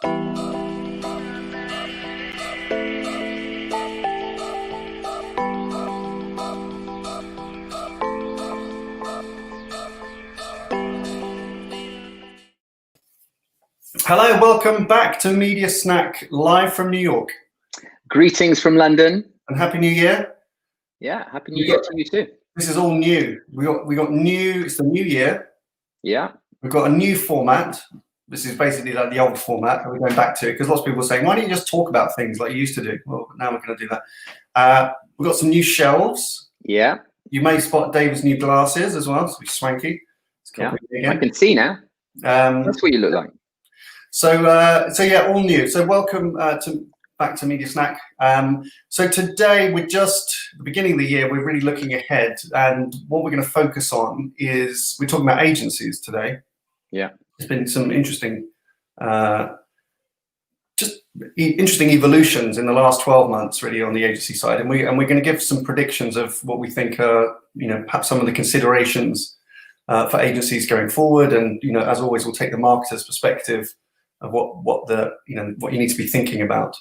Hello, welcome back to Media Snack, live from New York. Greetings from London. And Happy New Year. Yeah, Happy New Year to you too. This is all new. We got new, it's the new year. Yeah. We've got a new format. This is basically like the old format that we're going back to, because lots of people are saying, why don't you just talk about things like you used to do? Well, now we're going to do that. We've got some new shelves. Yeah. You may spot David's new glasses as well, so it's swanky. Yeah, I can see now. That's what you look like. So yeah, all new. So welcome back to Media Snack. So today we're just at the beginning of the year. We're really looking ahead, and what we're going to focus on is we're talking about agencies today. Yeah, there's been some interesting, interesting evolutions in the last 12 months, really, on the agency side, and we're going to give some predictions of what we think are, perhaps some of the considerations for agencies going forward, and as always, we'll take the marketer's perspective of what you need to be thinking about.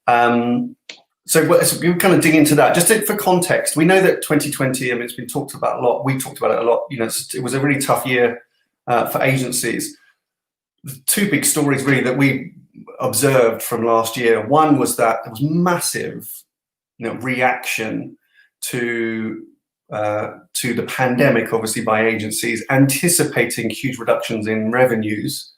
So we kind of dig into that. Just for context, we know that 2020, it's been talked about a lot. We talked about it a lot. It was a really tough year for agencies. The two big stories really that we observed from last year. One was that there was massive, reaction to the pandemic, obviously by agencies, anticipating huge reductions in revenues,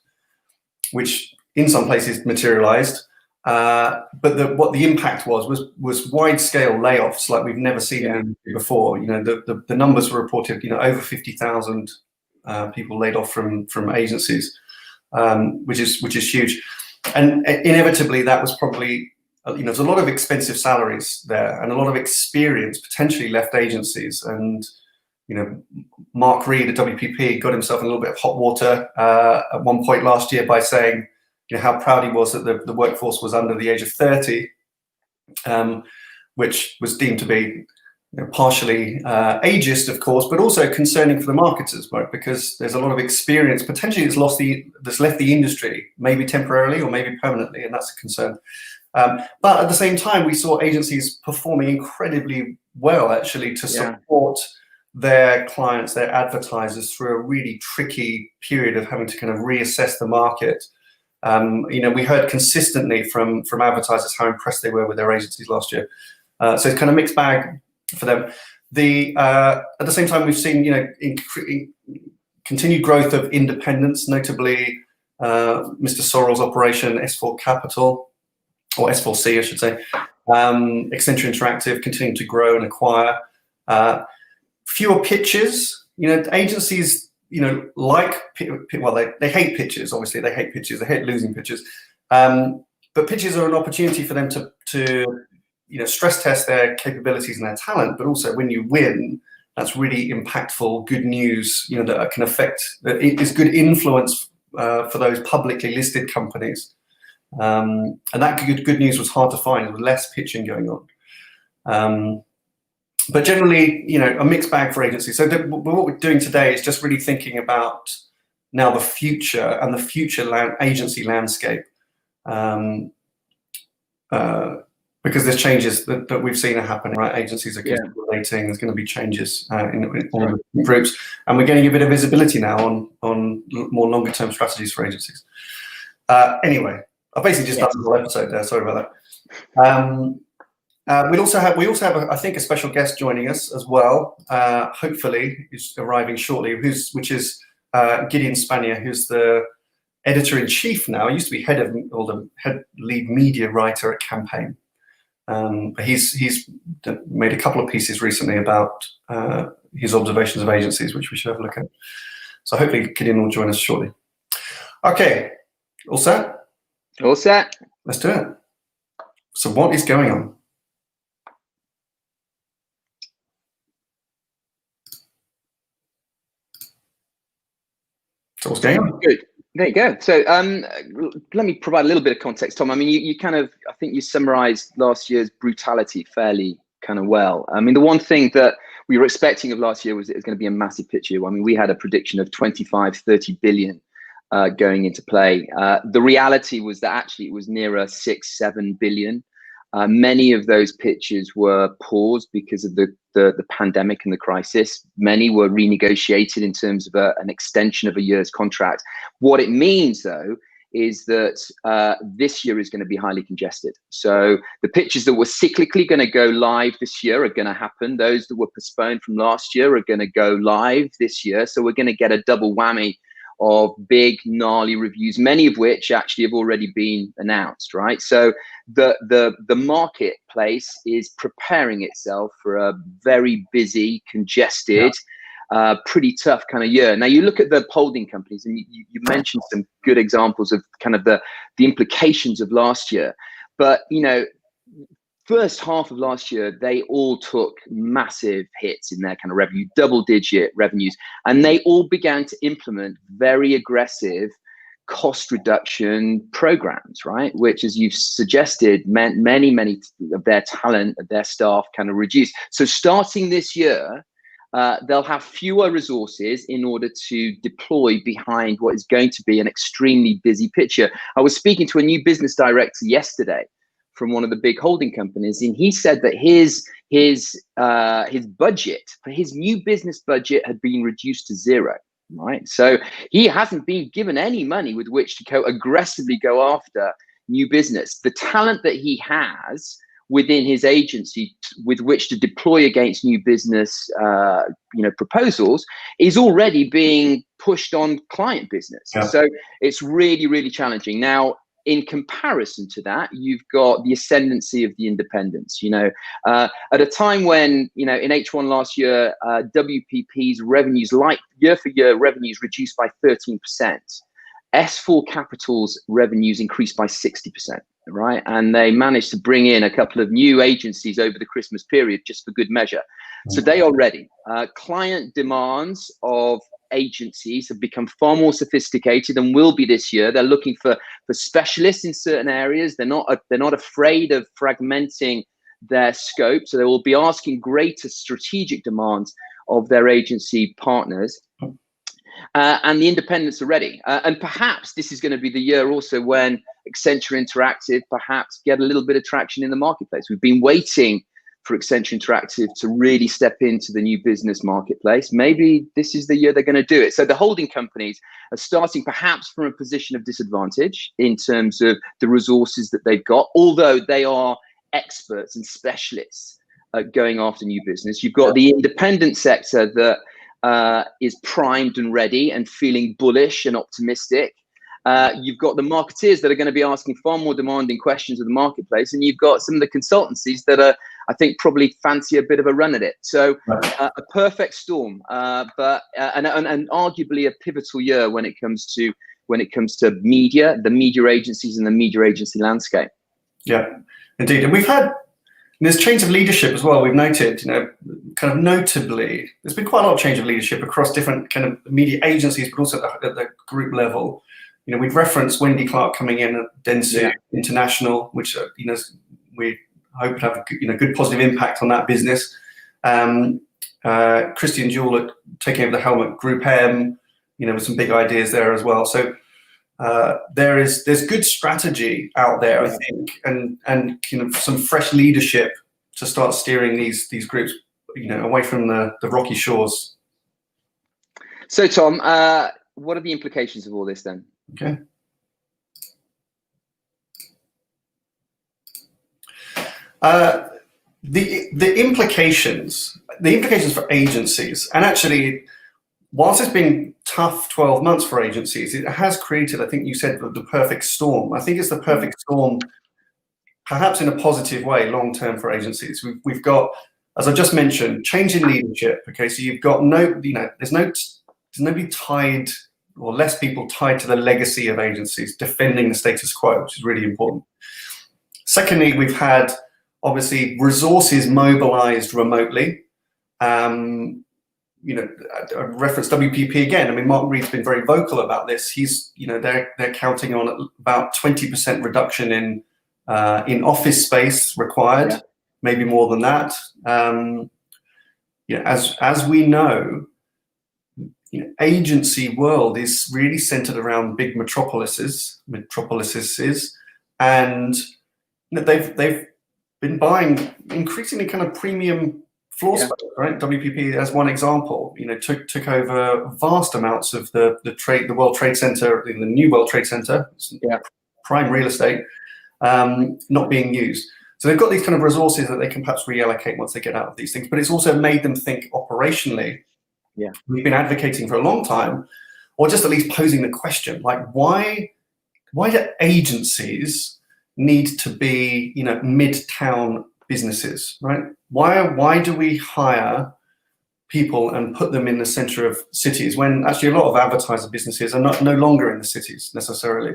which in some places materialized, but what the impact was wide-scale layoffs like we've never seen in industry before. The numbers were reported, over 50,000 people laid off from agencies, which is huge, and inevitably that was probably, there's a lot of expensive salaries there, and a lot of experience potentially left agencies. And Mark Reed at WPP got himself in a little bit of hot water at one point last year by saying, how proud he was that the workforce was under the age of 30, which was deemed to be partially ageist, of course, but also concerning for the marketers, right? Because there's a lot of experience potentially that's left the industry, maybe temporarily or maybe permanently, and that's a concern. But at the same time, we saw agencies performing incredibly well, actually, to support their clients, their advertisers, through a really tricky period of having to kind of reassess the market. We heard consistently from advertisers how impressed they were with their agencies last year. So it's kind of mixed bag for them. At the same time, we've seen continued growth of independents, notably Mr. Sorrell's operation, S4 Capital, or S4C, I should say. Accenture Interactive continuing to grow and acquire. Fewer pitches. Agencies, they hate pitches. Obviously, they hate pitches. They hate losing pitches. But pitches are an opportunity for them to stress test their capabilities and their talent. But also, when you win, that's really impactful, good news. That can affect. It is good influence for those publicly listed companies. And that good news was hard to find. There was less pitching going on. But generally, a mixed bag for agencies. So what we're doing today is just really thinking about now the future and the future agency landscape, because there's changes that we've seen are happening. Right, agencies are consolidating. There's going to be changes in all the groups, and we're getting a bit of visibility now on more longer term strategies for agencies. Anyway, I basically just done the whole episode there. Sorry about that. We also have, I think, a special guest joining us as well. Hopefully, who's arriving shortly. Which is Gideon Spanier, who's the editor-in-chief now. He used to be head lead media writer at Campaign. But he's made a couple of pieces recently about his observations of agencies, which we should have a look at. So hopefully, Gideon will join us shortly. Okay, all set? All set. Let's do it. So what is going on? So what's going on? Good. There you go. So let me provide a little bit of context, Tom. I mean, you kind of, I think you summarized last year's brutality fairly kind of well. I mean, the one thing that we were expecting of last year was it was going to be a massive pitch year. I mean, we had a prediction of 25, 30 billion going into play. The reality was that actually it was nearer 6-7 billion. Many of those pitches were paused because of the pandemic and the crisis. Many were renegotiated in terms of an extension of a year's contract. What it means, though, is that this year is going to be highly congested. So the pitches that were cyclically going to go live this year are going to happen. Those that were postponed from last year are going to go live this year. So we're going to get a double whammy of big, gnarly reviews, many of which actually have already been announced, right? So the marketplace is preparing itself for a very busy, congested, pretty tough kind of year. Now you look at the holding companies, and you mentioned some good examples of kind of the implications of last year. But first half of last year, they all took massive hits in their kind of revenue, double-digit revenues, and they all began to implement very aggressive cost reduction programs, right? Which, as you've suggested, meant many of their talent, of their staff kind of reduced. So starting this year, they'll have fewer resources in order to deploy behind what is going to be an extremely busy picture. I was speaking to a new business director yesterday from one of the big holding companies, and he said that his budget for his new business budget had been reduced to zero. Right, so he hasn't been given any money with which to aggressively go after new business. The talent that he has within his agency with which to deploy against new business, proposals is already being pushed on client business. Yeah. So it's really, really challenging. Now, in comparison to that, you've got the ascendancy of the independents. At a time when, in H1 last year, WPP's revenues, like year-for-year revenues, reduced by 13%. S4 Capital's revenues increased by 60%, right? And they managed to bring in a couple of new agencies over the Christmas period just for good measure. So they are ready. Client demands of agencies have become far more sophisticated and will be this year. They're looking for specialists in certain areas. They're not afraid of fragmenting their scope. So they will be asking greater strategic demands of their agency partners. And the independents are ready. And perhaps this is going to be the year also when Accenture Interactive perhaps get a little bit of traction in the marketplace. We've been waiting for Accenture Interactive to really step into the new business marketplace. Maybe this is the year they're going to do it. So the holding companies are starting perhaps from a position of disadvantage in terms of the resources that they've got, although they are experts and specialists at going after new business. You've got the independent sector that is primed and ready and feeling bullish and optimistic. You've got the marketeers that are going to be asking far more demanding questions of the marketplace, and you've got some of the consultancies that are, I think, probably fancy a bit of a run at it. So a perfect storm, but arguably a pivotal year when it comes to media, the media agencies, and the media agency landscape. Yeah, indeed, and we've had. There's change of leadership as well. We've noted, kind of notably, there's been quite a lot of change of leadership across different kind of media agencies, but also at the group level. We've referenced Wendy Clark coming in at Dentsu International, which we hope would have a good positive impact on that business. Christian Jewell taking over the helm at Group M, with some big ideas there as well. So there's good strategy out there, I think, and some fresh leadership to start steering these groups, away from the rocky shores. So, Tom, what are the implications of all this then? Okay. The implications for agencies, and actually, whilst it's been tough 12 months for agencies, it has created, I think you said, the perfect storm. I think it's the perfect storm, perhaps in a positive way, long-term for agencies. We've got, as I just mentioned, change in leadership. Okay, so you've got there's nobody tied, or less people tied to the legacy of agencies, defending the status quo, which is really important. Secondly, we've had, obviously, resources mobilized remotely. I reference WPP again. I mean, Mark Reed's been very vocal about this. He's, they're counting on about 20% reduction in office space required, maybe more than that. As we know, agency world is really centered around big metropolises, and they've been buying increasingly kind of premium floor space, right? WPP, as one example, took over vast amounts of the World Trade Center, in the new World Trade Center, prime real estate, not being used. So they've got these kind of resources that they can perhaps reallocate once they get out of these things, but it's also made them think operationally. Yeah. We've been advocating for a long time, or just at least posing the question, like, why do agencies need to be, mid-town businesses, right? Why do we hire people and put them in the center of cities when actually a lot of advertiser businesses are no longer in the cities necessarily?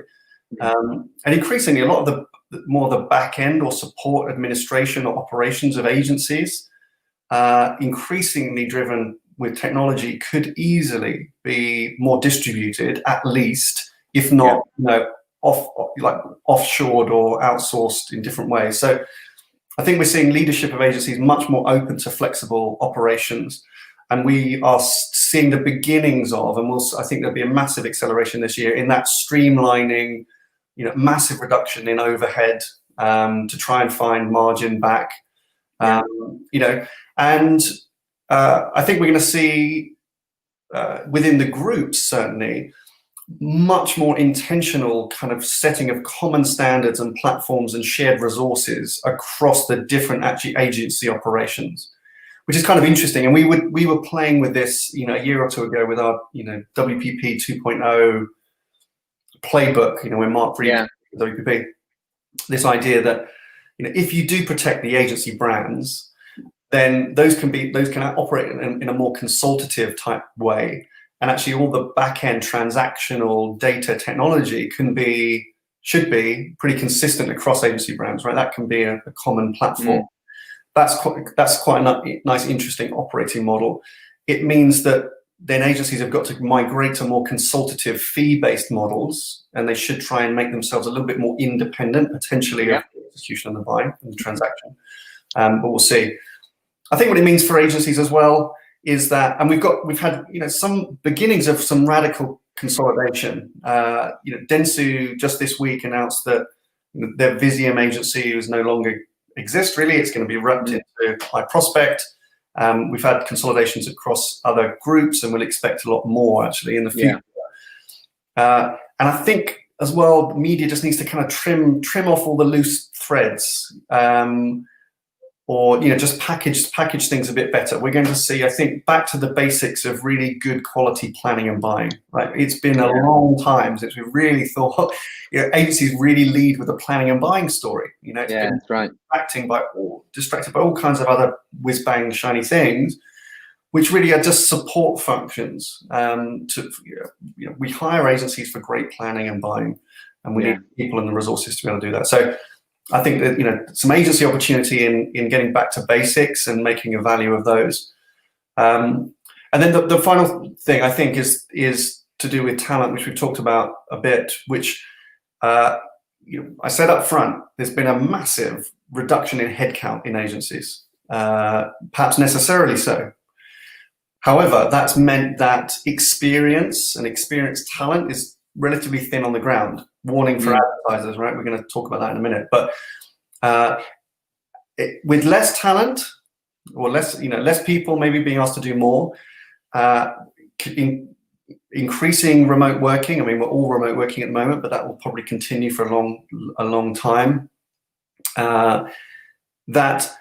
And increasingly, a lot of the back end or support administration or operations of agencies, increasingly driven with technology, could easily be more distributed, at least, if not, offshored or outsourced in different ways. So I think we're seeing leadership of agencies much more open to flexible operations, and we are seeing the beginnings of, and I think there'll be a massive acceleration this year in that streamlining, massive reduction in overhead to try and find margin back, and I think we're going to see within the groups, certainly, much more intentional kind of setting of common standards and platforms and shared resources across the different agency operations, which is kind of interesting. And we were playing with this, a year or two ago with our, WPP 2.0 playbook, when Mark Reed, WPP, this idea that, if you do protect the agency brands, then those can operate in a more consultative type way. And actually all the back-end transactional data technology should be pretty consistent across agency brands, right? That can be a common platform. That's quite a nice, interesting operating model. It means that then agencies have got to migrate to more consultative fee-based models, and they should try and make themselves a little bit more independent, potentially, of the execution and the buy and the transaction. But we'll see. I think what it means for agencies as well is that, and we've had some beginnings of some radical consolidation. Dentsu just this week announced that their Visium agency no longer exists. Really, it's going to be wrapped into iProspect. We've had consolidations across other groups, and we'll expect a lot more actually in the future. And I think as well, the media just needs to kind of trim off all the loose threads. Or just package things a bit better. We're going to see, I think, back to the basics of really good quality planning and buying. Right? It's been a long time since we really thought agencies really lead with a planning and buying story. It's been that's right. Distracted by all kinds of other whiz bang shiny things, which really are just support functions. We hire agencies for great planning and buying, and we need people and the resources to be able to do that. So I think that some agency opportunity in getting back to basics and making a value of those. And then the final thing I think is to do with talent, which we've talked about a bit, which I said up front, there's been a massive reduction in headcount in agencies, perhaps necessarily so. However, that's meant that experienced talent is relatively thin on the ground. Warning for advertisers, right? We're going to talk about that in a minute. But with less talent, or less people maybe being asked to do more, increasing remote working. I mean, we're all remote working at the moment, but that will probably continue for a long time. That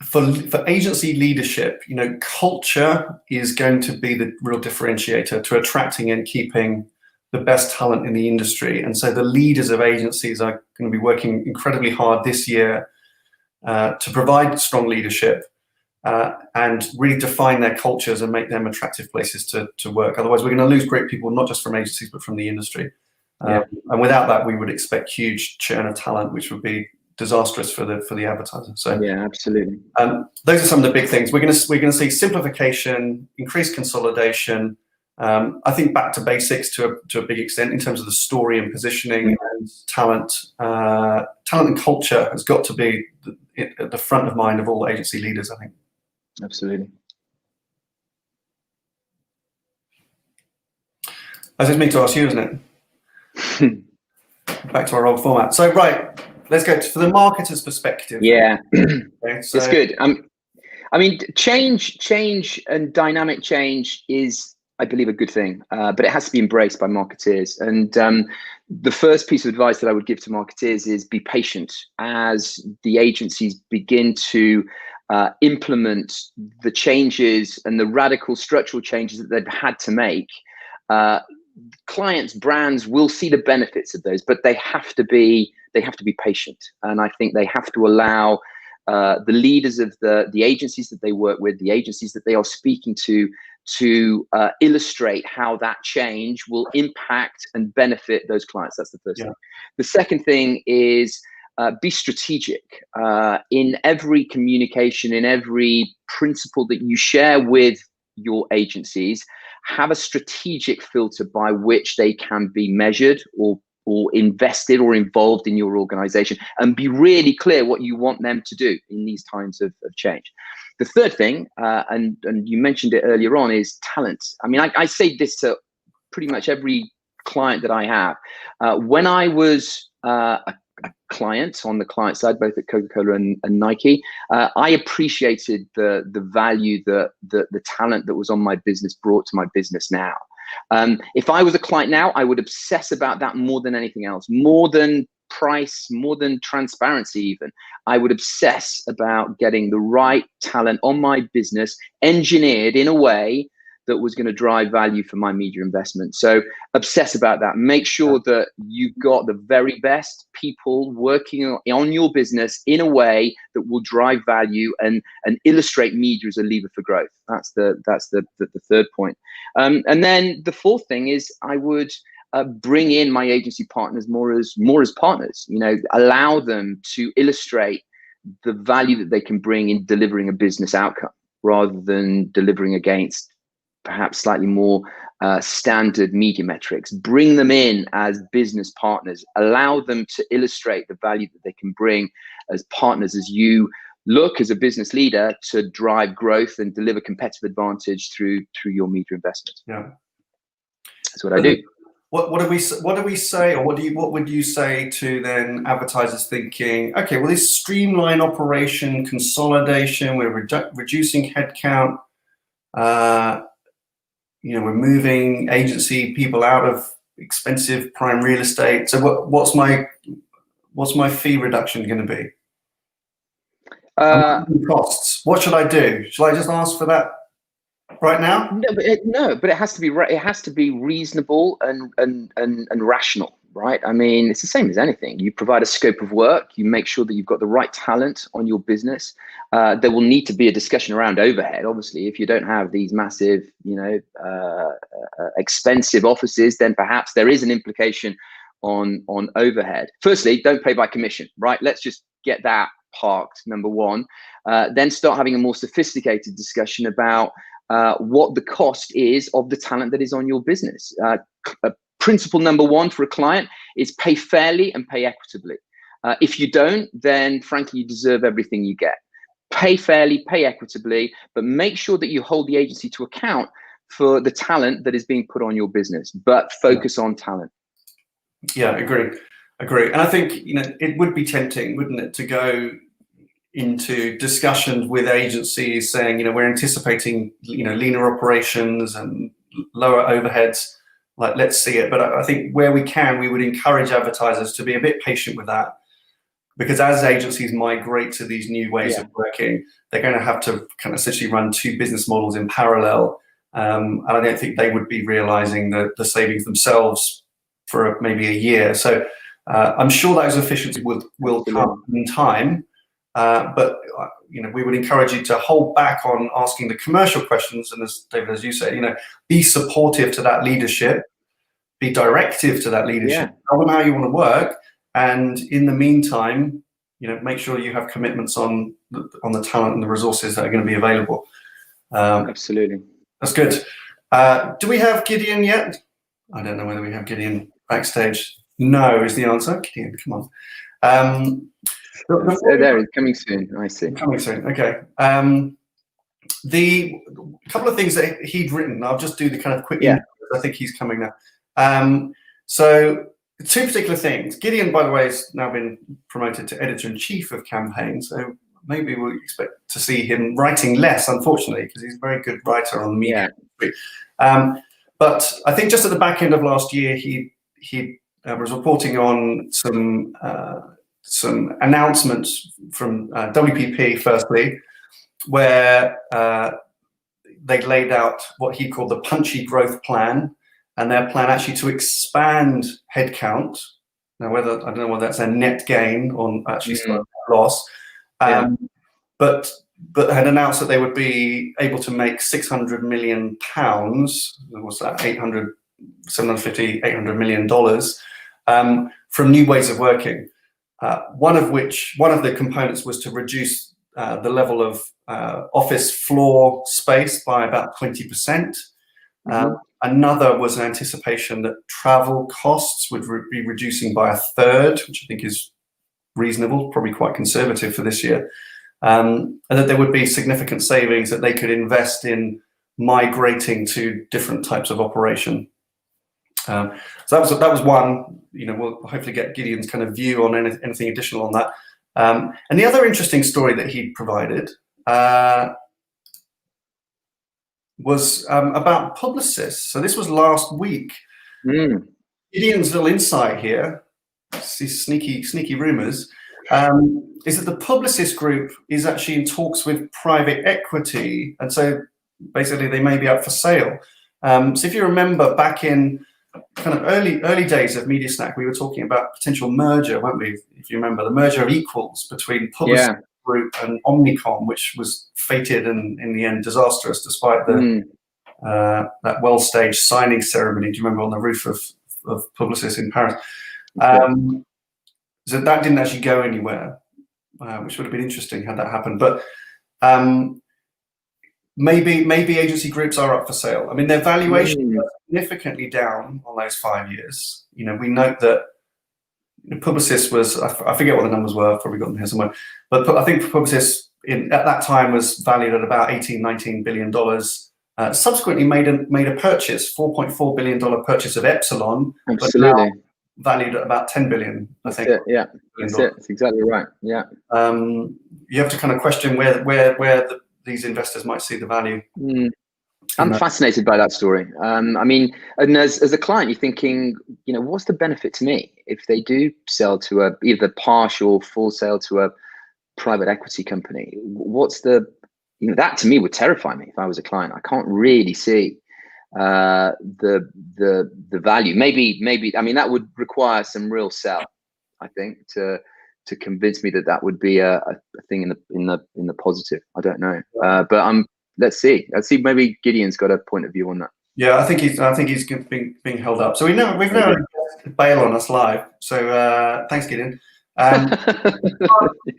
for agency leadership, culture is going to be the real differentiator to attracting and keeping the best talent in the industry. And so the leaders of agencies are going to be working incredibly hard this year to provide strong leadership and really define their cultures and make them attractive places to work. Otherwise, we're going to lose great people, not just from agencies, but from the industry. And without that, we would expect huge churn of talent, which would be disastrous for the advertiser. So absolutely. Those are some of the big things. We're going to see simplification, increased consolidation. I think back to basics to a big extent in terms of the story and positioning and talent. Talent and culture has got to be at the front of mind of all agency leaders, I think. Absolutely. As it's me to ask you, isn't it? Back to our old format. So, right, let's go for the marketer's perspective. Yeah, Okay, so, it's good. I mean, change and dynamic change is, I believe, a good thing, but it has to be embraced by marketeers. And the first piece of advice that I would give to marketeers is be patient as the agencies begin to implement the changes and the radical structural changes that they've had to make. Clients, brands will see the benefits of those, but they have to be patient, and I think they have to allow the leaders of the agencies that they work with, the agencies that they are speaking to illustrate how that change will impact and benefit those clients. That's the first thing. The second thing is be strategic in every communication, in every principle that you share with your agencies. Have a strategic filter by which they can be measured or invested or involved in your organization, and be really clear what you want them to do in these times of change. The third thing, and you mentioned it earlier on, is talent. I mean, I say this to pretty much every client that I have. When I was a client on the client side, both at Coca-Cola and Nike, I appreciated the value that the talent that was on my business brought to my business now. If I was a client now, I would obsess about that more than anything else, more than price, more than transparency even. I would obsess about getting the right talent on my business, engineered in a way that was going to drive value for my media investment. So obsess about that. Make sure that you've got the very best people working on your business in a way that will drive value and illustrate media as a lever for growth. That's the third point. And then the fourth thing is I would bring in my agency partners more as partners. You know, allow them to illustrate the value that they can bring in delivering a business outcome, rather than delivering against perhaps slightly more standard media metrics. Bring them in as business partners. Allow them to illustrate the value that they can bring as partners as you look as a business leader to drive growth and deliver competitive advantage through your media investment. Yeah, that's what I do. What do we say, or what would you say to then advertisers thinking, okay, well, this streamline operation consolidation, we're reducing headcount. You know, we're moving agency people out of expensive prime real estate. So what's my fee reduction going to be? Costs. What should I do? Shall I just ask for that right now? No, but it has to be right. It has to be reasonable and rational, right? I mean, it's the same as anything. You provide a scope of work. You make sure that you've got the right talent on your business. There will need to be a discussion around overhead. Obviously, if you don't have these massive, expensive offices, then perhaps there is an implication on overhead. Firstly, don't pay by commission, right? Let's just get that parked, number one. Then start having a more sophisticated discussion about what the cost is of the talent that is on your business. Principle number one for a client is pay fairly and pay equitably. If you don't, then frankly, you deserve everything you get. Pay fairly, pay equitably, but make sure that you hold the agency to account for the talent that is being put on your business, but focus on talent. Yeah, agree. And I think, it would be tempting, wouldn't it, to go into discussions with agencies saying, we're anticipating, leaner operations and lower overheads. Like, let's see it. But I think where we can, we would encourage advertisers to be a bit patient with that, because as agencies migrate to these new ways of working, they're going to have to kind of essentially run two business models in parallel. And I don't think they would be realizing the savings themselves for maybe a year. So I'm sure those efficiencies will come in time. But we would encourage you to hold back on asking the commercial questions, and as David, as you said, be supportive to that leadership, be directive to that leadership, tell them how you want to work, and in the meantime, make sure you have commitments on the talent and the resources that are going to be available. Absolutely, that's good. Do we have Gideon yet? I don't know whether we have Gideon backstage. No is the answer. Gideon, come on. There, it's coming soon. I see. Coming soon. Okay. The couple of things that he'd written, I'll just do the kind of quick. I think he's coming now. So two particular things. Gideon, by the way, has now been promoted to editor-in-chief of Campaign, so maybe we'll expect to see him writing less, unfortunately, because he's a very good writer on the media. But I think just at the back end of last year, he was reporting on some announcements from WPP, firstly, where they laid out what he called the punchy growth plan, and their plan actually to expand headcount. Now, I don't know whether that's a net gain or actually loss, but had announced that they would be able to make £600 million. What's that? 750, $800 million from new ways of working. One of the components was to reduce the level of office floor space by about 20%. Another was an anticipation that travel costs would be reducing by a third, which I think is reasonable, probably quite conservative for this year. And that there would be significant savings that they could invest in migrating to different types of operation. So that was one. We'll hopefully get Gideon's kind of view on anything additional on that. And the other interesting story that he provided was about Publicis. So this was last week. Gideon's little insight here, these sneaky rumors, is that the Publicis Group is actually in talks with private equity, and so basically they may be up for sale. So if you remember back in kind of early days of MediaSnack, we were talking about potential merger, weren't we? If you remember, the merger of equals between Publicis Group and Omnicom, which was fated and in the end disastrous, despite the that well-staged signing ceremony. Do you remember on the roof of Publicis in Paris? So that didn't actually go anywhere, which would have been interesting had that happened. But maybe agency groups are up for sale. I mean, their valuation is significantly down on those 5 years. We note that Publicis was, I forget what the numbers were, I've probably got them here somewhere, but I think Publicis at that time was valued at about $19 billion. Subsequently made a purchase, $4.4 billion purchase of Epsilon. Absolutely. Valued at about 10 billion, I think. That's it, yeah. That's exactly right. Yeah. You have to kind of question where these investors might see the value. I'm fascinated by that story. I mean, and as a client, you're thinking, what's the benefit to me if they do sell to either partial, full sale to a private equity company? What's that to me would terrify me if I was a client. I can't really see the value. Maybe I mean that would require some real sell, I think, to convince me that would be a thing in the positive. I don't know, but let's see. Maybe Gideon's got a point of view on that. Yeah, I think he's being held up. So we've now bail on us live. So thanks, Gideon. If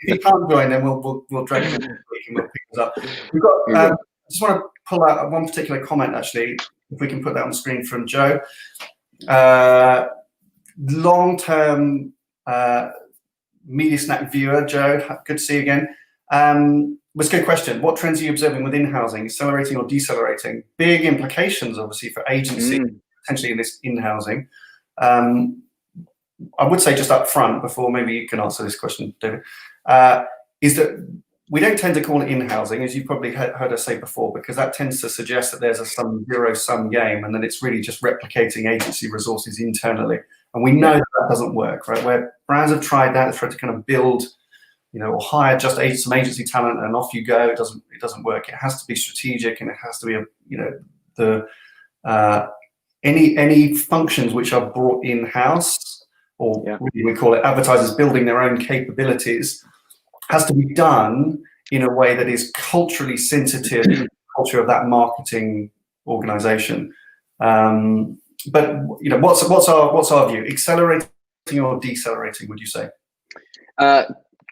you can't join, then we'll drag him in and we'll pick this up. We've got. I just want to pull out one particular comment, actually, if we can put that on the screen, from Joe. Long-term MediaSnack viewer, Joe. Good to see you again. Was a good question. What trends are you observing within housing, accelerating or decelerating? Big implications, obviously, for agency, potentially in this in-housing. I would say just up front, before maybe you can answer this question, David, is that we don't tend to call it in-housing, as you probably heard us say before, because that tends to suggest that there's a zero-sum game, and then it's really just replicating agency resources internally. And we know that doesn't work, right? Where brands have tried that, they've tried to kind of build, or hire just some agency talent and off you go. It doesn't work. It has to be strategic, and it has to be any functions which are brought in-house, or we call it advertisers building their own capabilities, has to be done in a way that is culturally sensitive to the culture of that marketing organization. But what's our view? Accelerating or decelerating, would you say?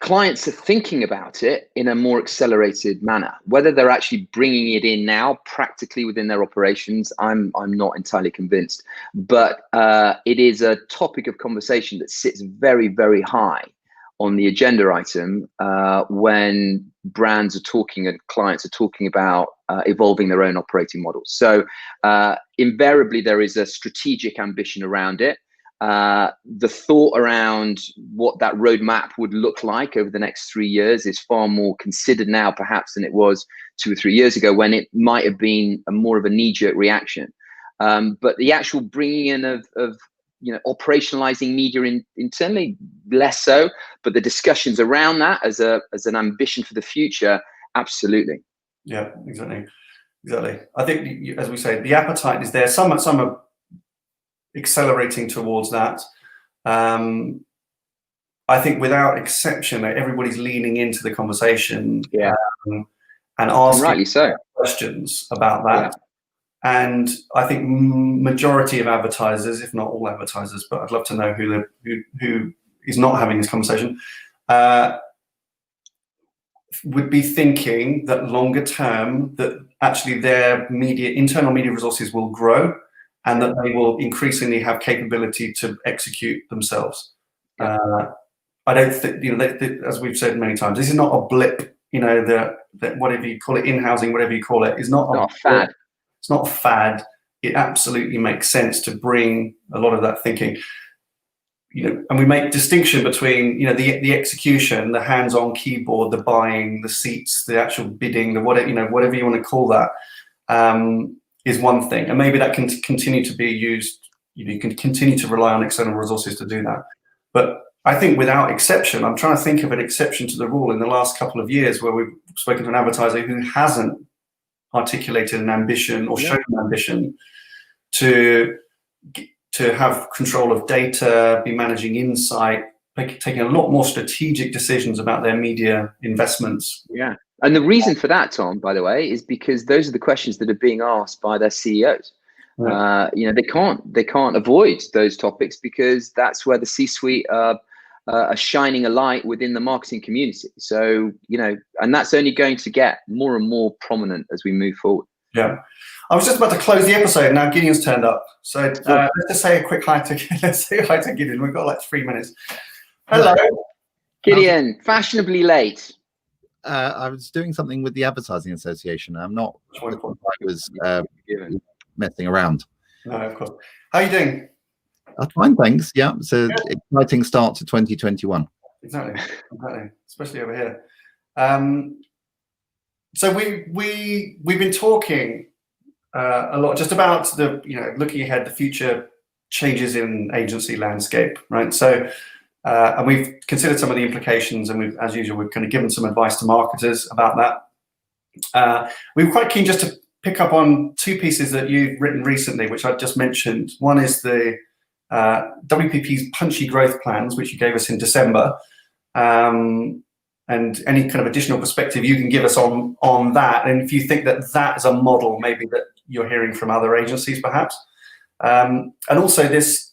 Clients are thinking about it in a more accelerated manner. Whether they're actually bringing it in now practically within their operations, I'm not entirely convinced. But it is a topic of conversation that sits very, very high on the agenda item when brands are talking and clients are talking about evolving their own operating models. So invariably, there is a strategic ambition around it. The thought around what that roadmap would look like over the next 3 years is far more considered now, perhaps, than it was 2 or 3 years ago, when it might have been more of a knee-jerk reaction. But the actual bringing in of operationalizing media internally, less so. But the discussions around that as an ambition for the future, absolutely. Yeah, exactly. I think, as we say, the appetite is there. Some are accelerating towards that. I think without exception, everybody's leaning into the conversation, and asking rightly so questions about that. Yeah. And I think majority of advertisers, if not all advertisers, but I'd love to know who is not having this conversation, would be thinking that longer term, that actually their internal media resources will grow, and that they will increasingly have capability to execute themselves. Yeah. I don't think, as we've said many times, this is not a blip. That whatever you call it, in-housing, whatever you call it, is not a fad. It's not a fad. It absolutely makes sense to bring a lot of that thinking. And we make distinction between the execution, the hands-on keyboard, the buying, the seats, the actual bidding, the whatever you want to call that. Is one thing, and maybe that can continue to be used. You can continue to rely on external resources to do that. But I think without exception, I'm trying to think of an exception to the rule in the last couple of years where we've spoken to an advertiser who hasn't articulated an ambition or shown an ambition to have control of data, be managing insight, taking a lot more strategic decisions about their media investments. Yeah. And the reason for that, Tom, by the way, is because those are the questions that are being asked by their CEOs. Yeah. They can't avoid those topics because that's where the C-suite are shining a light within the marketing community. So, and that's only going to get more and more prominent as we move forward. Yeah. I was just about to close the episode. Now Gideon's turned up. So let's just say a quick hi to Gideon. We've got like 3 minutes. Hello. Gideon, fashionably late. I was doing something with the Advertising Association. I'm not sure if I was messing around. No, of course. How are you doing? Fine, thanks. Yeah, it's an exciting start to 2021. Exactly. Especially over here. So we've been talking a lot just about the looking ahead, the future changes in agency landscape, right? So. And we've considered some of the implications, and as usual, we've kind of given some advice to marketers about that. We were quite keen just to pick up on 2 pieces that you've written recently, which I've just mentioned. One is the WPP's punchy growth plans, which you gave us in December, and any kind of additional perspective you can give us on that, and if you think that is a model maybe that you're hearing from other agencies, perhaps, and also this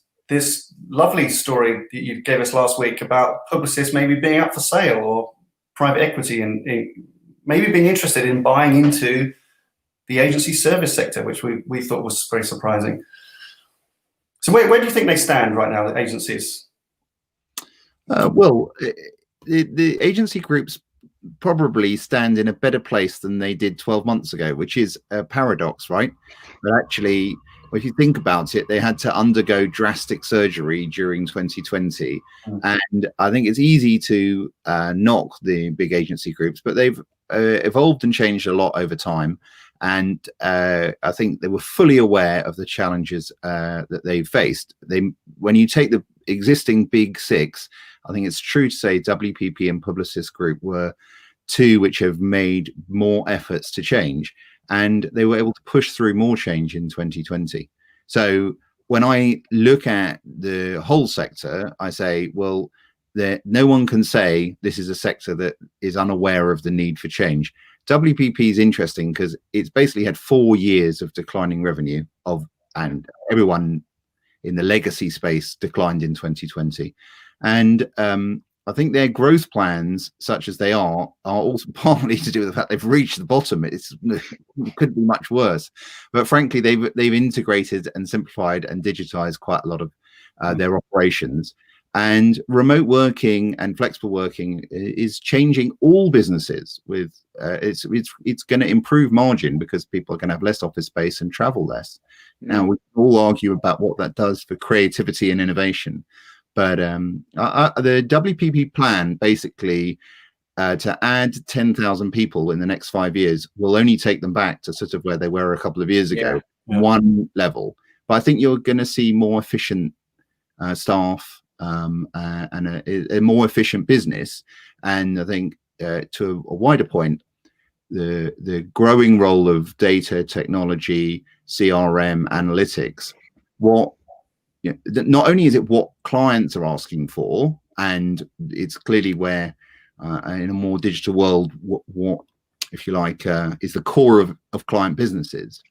lovely story that you gave us last week about Publicis maybe being up for sale, or private equity and maybe being interested in buying into the agency service sector, which we thought was very surprising. So where do you think they stand right now, the agencies? Well, the agency groups probably stand in a better place than they did 12 months ago, which is a paradox, right? But actually, if you think about it, they had to undergo drastic surgery during 2020. And I think it's easy to knock the big agency groups, but they've evolved and changed a lot over time. And I think they were fully aware of the challenges that they faced. When you take the existing big 6, I think it's true to say WPP and Publicis Groupe were 2 which have made more efforts to change. And they were able to push through more change in 2020. So when I look at the whole sector, I say, well, no one can say this is a sector that is unaware of the need for change. WPP is interesting because it's basically had 4 years of declining revenue and everyone in the legacy space declined in 2020. And I think their growth plans, such as they are also partly to do with the fact they've reached the bottom. It could be much worse, but frankly, they've integrated and simplified and digitized quite a lot of their operations. And remote working and flexible working is changing all businesses. With it's going to improve margin because people are going to have less office space and travel less. Now we can all argue about what that does for creativity and innovation, but the WPP plan basically to add 10,000 people in the next 5 years will only take them back to sort of where they were a couple of years ago, one level. But I think you're going to see more efficient staff. And a more efficient business, and I think to a wider point, the growing role of data technology, CRM, analytics. Not only is it what clients are asking for, and it's clearly where in a more digital world, what if you like is the core of client businesses.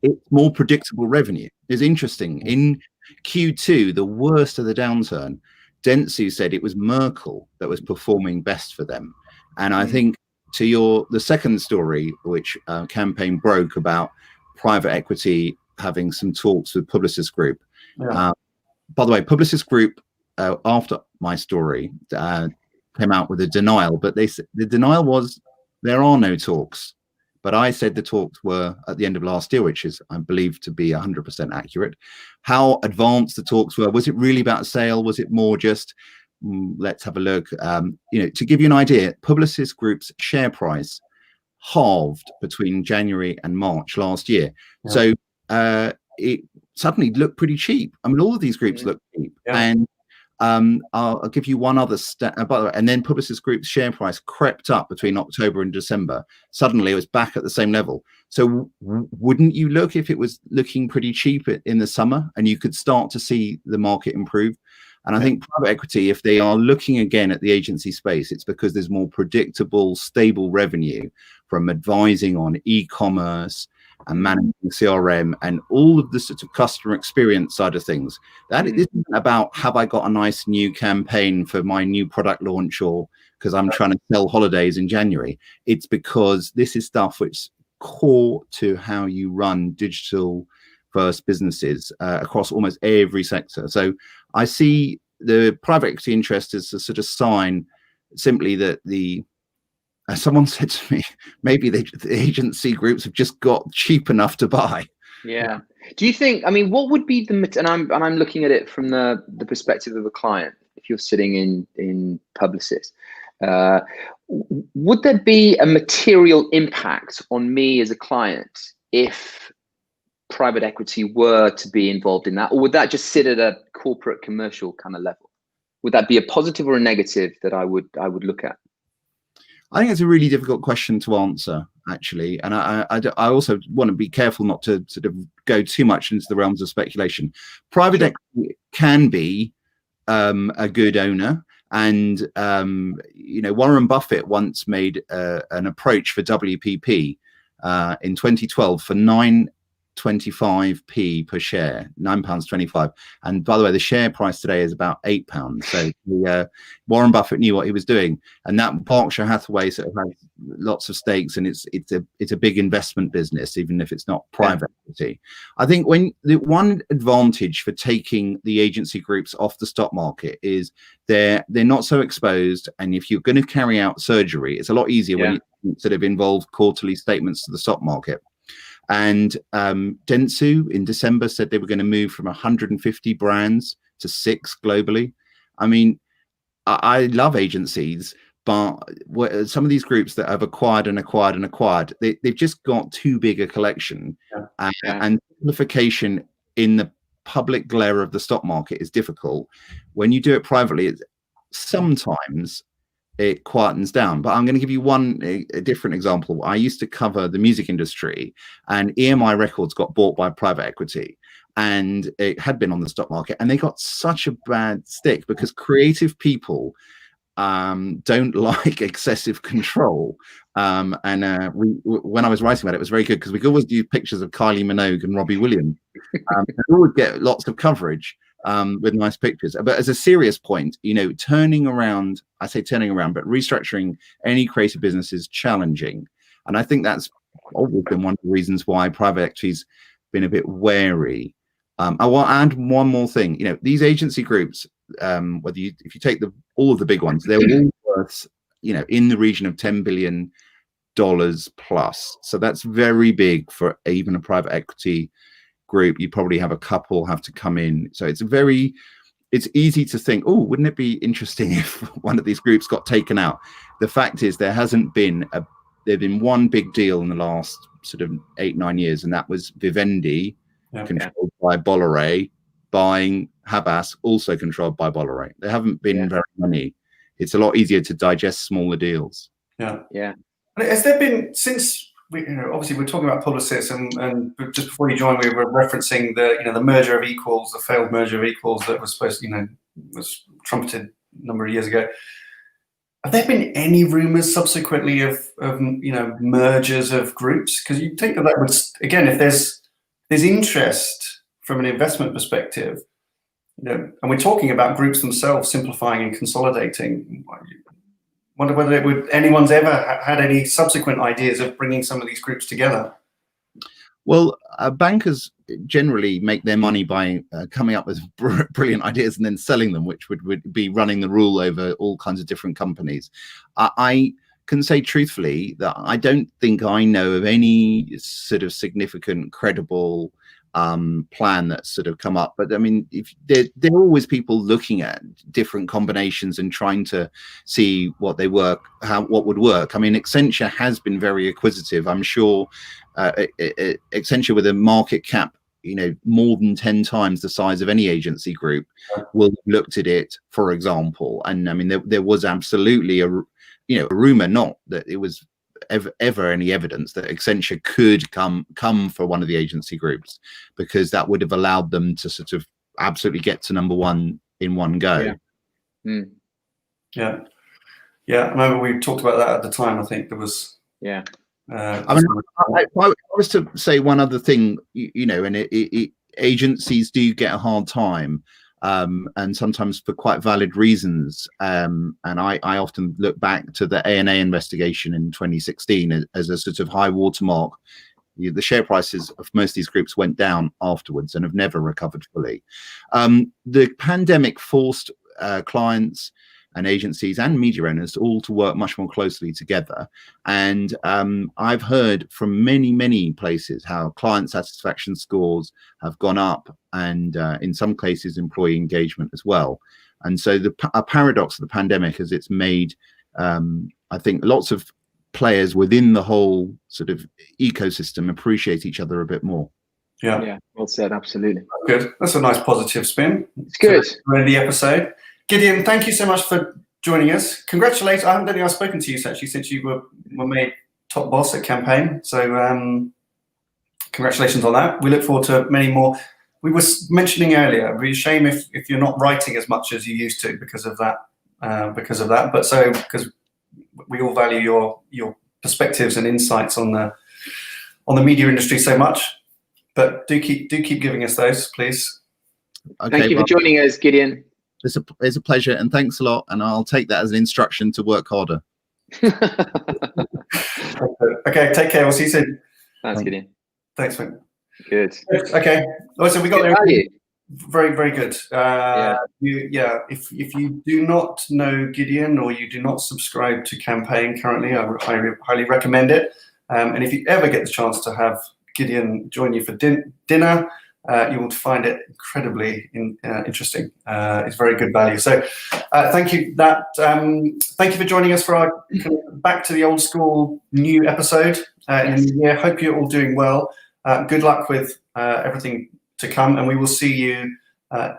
It's more predictable revenue. It's interesting. In Q2, the worst of the downturn, Dentsu said it was Merkle that was performing best for them. And I think to the second story, which Campaign broke about private equity having some talks with Publicis Groupe. By the way, Publicis Groupe, after my story, came out with a denial, but the denial was there are no talks. But I said the talks were at the end of last year, which is, I believe, to be 100% accurate. How advanced the talks were? Was it really about a sale? Was it more just, let's have a look? To give you an idea, Publicis Groupe's share price halved between January and March last year. So it suddenly looked pretty cheap. I mean, all of these groups look cheap. And I'll give you one other stat, by the way, and then Publicis Groupe's share price crept up between October and December. Suddenly it was back at the same level. So wouldn't you look if it was looking pretty cheap in the summer and you could start to see the market improve? And I think private equity, if they are looking again at the agency space, it's because there's more predictable, stable revenue from advising on e-commerce and managing CRM and all of the sort of customer experience side of things. That isn't about, have I got a nice new campaign for my new product launch, or because I'm trying to sell holidays in January. It's because this is stuff which is core to how you run digital first businesses across almost every sector. So I see the private equity interest as a sort of sign simply that someone said to me, maybe the agency groups have just got cheap enough to buy. Yeah. Do you think, I mean, what would be and I'm looking at it from the perspective of a client, if you're sitting in Publicis, would there be a material impact on me as a client if private equity were to be involved in that? Or would that just sit at a corporate commercial kind of level? Would that be a positive or a negative that I would look at? I think it's a really difficult question to answer, actually. And I also want to be careful not to sort of go too much into the realms of speculation. Private equity can be a good owner. And, Warren Buffett once made an approach for WPP in 2012 for 9.25p per share, £9.25. And by the way, the share price today is about £8. So Warren Buffett knew what he was doing, and that Berkshire Hathaway sort of has lots of stakes, and it's a big investment business, even if it's not private equity. I think when the one advantage for taking the agency groups off the stock market is they're not so exposed, and if you're going to carry out surgery, it's a lot easier when you sort of involve quarterly statements to the stock market. And Dentsu in December said they were going to move from 150 brands to 6 globally. I mean, I love agencies, but some of these groups that have acquired, they've just got too big a collection. And simplification in the public glare of the stock market is difficult. When you do it privately, sometimes it quietens down. But I'm going to give you a different example. I used to cover the music industry, and EMI Records got bought by private equity, and it had been on the stock market, and they got such a bad stick because creative people don't like excessive control. When I was writing about it, it was very good because we could always do pictures of Kylie Minogue and Robbie Williams. We would get lots of coverage with nice pictures. But as a serious point, turning around, but restructuring any creative business is challenging. And I think that's always been one of the reasons why private equity's been a bit wary. I want to add one more thing. These agency groups, if you take all of the big ones, they're all worth, in the region of $10 billion plus. So that's very big for even a private equity group. You probably have a couple have to come in. So it's easy to think, oh, wouldn't it be interesting if one of these groups got taken out? The fact is there's been one big deal in the last sort of 8-9 years, and that was Vivendi, controlled by Bolloré, buying Habas, also controlled by Bolloré. There haven't been very many. It's a lot easier to digest smaller deals. Yeah. Has there been, since obviously we're talking about Publicis, and just before you joined, we were referencing the merger of equals, the failed merger of equals that was supposed was trumpeted a number of years ago. Have there been any rumors subsequently of mergers of groups? Because you think that would, again, if there's interest from an investment perspective, and we're talking about groups themselves simplifying and consolidating. Wonder whether anyone's ever had any subsequent ideas of bringing some of these groups together. Well, bankers generally make their money by coming up with brilliant ideas and then selling them, which would be running the rule over all kinds of different companies. I can say truthfully that I don't think I know of any sort of significant, credible plan that's sort of come up. But I mean, if there are always people looking at different combinations and trying to see what would work. I mean, Accenture has been very acquisitive. I'm sure Accenture, with a market cap more than 10 times the size of any agency group, will have looked at it, for example. And I mean, there was absolutely a rumor, not that it was ever any evidence, that Accenture could come for one of the agency groups, because that would have allowed them to sort of absolutely get to number one in one go. Yeah. I remember we talked about that at the time. I think there was. I mean, if I was to say one other thing, and agencies do get a hard time, and sometimes for quite valid reasons. And I often look back to the ANA investigation in 2016 as a sort of high watermark. The share prices of most of these groups went down afterwards and have never recovered fully. The pandemic forced clients and agencies and media owners all to work much more closely together. And I've heard from many places how client satisfaction scores have gone up, and in some cases employee engagement as well. And so a paradox of the pandemic is it's made, I think, lots of players within the whole sort of ecosystem appreciate each other a bit more. Yeah, well said, absolutely. Good. That's a nice positive spin. It's good. For the episode. Gideon, thank you so much for joining us. Congratulations. I don't think I've spoken to you actually since you were made top boss at Campaign. So congratulations on that. We look forward to many more. We were mentioning earlier, it'd be a shame if you're not writing as much as you used to because of that. But because we all value your perspectives and insights on the media industry so much. But do keep giving us those, please. Okay, thank you for joining us, Gideon. It's a pleasure, and thanks a lot. And I'll take that as an instruction to work harder. Okay, take care. We'll see you soon. Thanks, Gideon. Thanks, man. Good. Okay. So we got there. Very, very good. Yeah. If you do not know Gideon, or you do not subscribe to Campaign currently, I would highly recommend it. And if you ever get the chance to have Gideon join you for dinner, you will find it incredibly interesting. It's very good value. So thank you. Thank you for joining us for our back to the old school new episode in the new year. Hope you're all doing well. Good luck with everything to come, and we will see you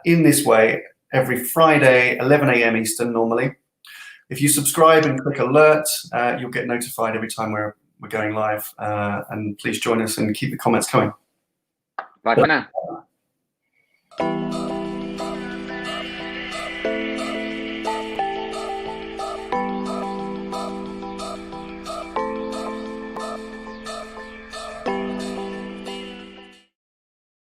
in this way every Friday, 11 a.m. Eastern normally. If you subscribe and click alert, you'll get notified every time we're going live. And please join us and keep the comments coming. Bye for now.